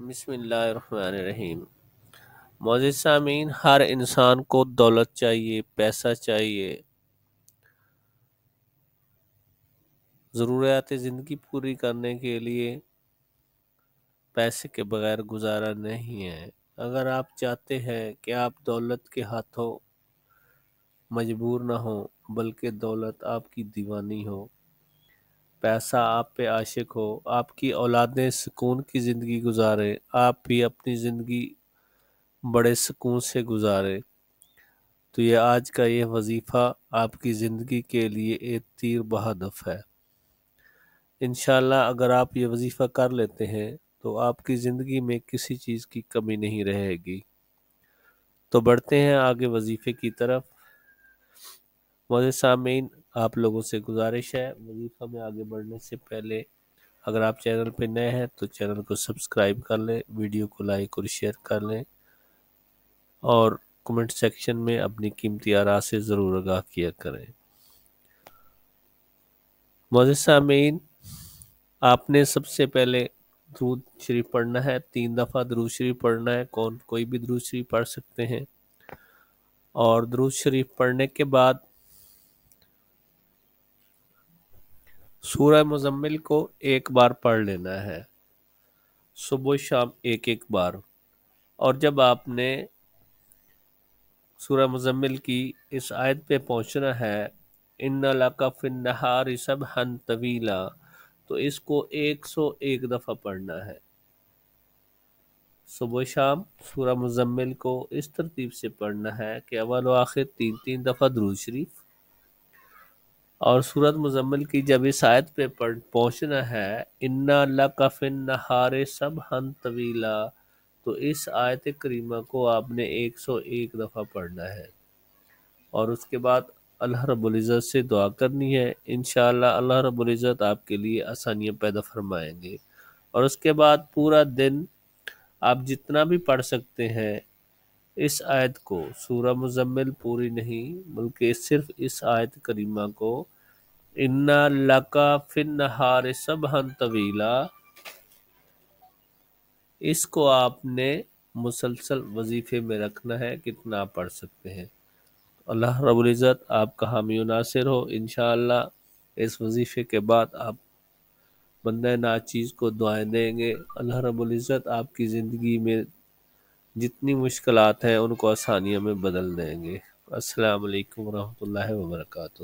بسم اللہ الرحمن الرحیم۔ معزز سامعین، ہر انسان کو دولت چاہیے، پیسہ چاہیے، ضروریات زندگی پوری کرنے کے لیے پیسے کے بغیر گزارا نہیں ہے۔ اگر آپ چاہتے ہیں کہ آپ دولت کے ہاتھوں مجبور نہ ہوں بلکہ دولت آپ کی دیوانی ہو، پیسہ آپ پہ عاشق ہو، آپ کی اولادیں سکون کی زندگی گزارے، آپ بھی اپنی زندگی بڑے سکون سے گزارے، تو یہ آج کا یہ وظیفہ آپ کی زندگی کے لیے ایک تیر بہدف ہے۔ انشاءاللہ اگر آپ یہ وظیفہ کر لیتے ہیں تو آپ کی زندگی میں کسی چیز کی کمی نہیں رہے گی۔ تو بڑھتے ہیں آگے وظیفے کی طرف۔ معزز سامعین، آپ لوگوں سے گزارش ہے، وظیفہ میں آگے بڑھنے سے پہلے اگر آپ چینل پہ نئے ہیں تو چینل کو سبسکرائب کر لیں، ویڈیو کو لائک اور شیئر کر لیں، اور کمنٹ سیکشن میں اپنی قیمتی آراء سے ضرور آگاہ کیا کریں۔ معزز سامعین، آپ نے سب سے پہلے درود شریف پڑھنا ہے، 3 دفعہ درود شریف پڑھنا ہے، کوئی بھی درود شریف پڑھ سکتے ہیں، اور درود شریف پڑھنے کے بعد سورہ مزمل کو ایک بار پڑھ لینا ہے، صبح شام ایک بار۔ اور جب آپ نے سورہ مزمل کی اس آیت پہ پہنچنا ہے، اِنَّ لَكَ فِي النَّهَارِ سَبْحًا طَوِيلًا، تو اس کو 101 دفعہ پڑھنا ہے۔ صبح شام سورہ مزمل کو اس ترتیب سے پڑھنا ہے کہ اول و آخر 3 دفعہ درود شریف، اور سورۃ مزمل کی جب اس آیت پہ پہنچنا ہے اِنَّ لَكَ فِي النَّهَارِ سَبْحًا طَوِيلًا، تو اس آیت کریمہ کو آپ نے 101 دفعہ پڑھنا ہے، اور اس کے بعد اللہ رب العزت سے دعا کرنی ہے۔ انشاءاللہ اللہ رب العزت آپ کے لیے آسانیاں پیدا فرمائیں گے، اور اس کے بعد پورا دن آپ جتنا بھی پڑھ سکتے ہیں اس آیت کو، سورہ مزمل پوری نہیں بلکہ صرف اس آیت کریمہ کو، اِنَّ لَكَ فِي النَّهَارِ سَبْحًا طَوِيلًا، اس کو آپ نے مسلسل وظیفے میں رکھنا ہے، کتنا آپ پڑھ سکتے ہیں۔ اللہ رب العزت آپ کا حامی و ناصر ہو۔ انشاءاللہ اس وظیفے کے بعد آپ بندہ ناچیز کو دعائیں دیں گے، اللہ رب العزت آپ کی زندگی میں جتنی مشکلات ہیں ان کو آسانیوں میں بدل دیں گے۔ السلام علیکم ورحمۃ اللہ وبرکاتہ۔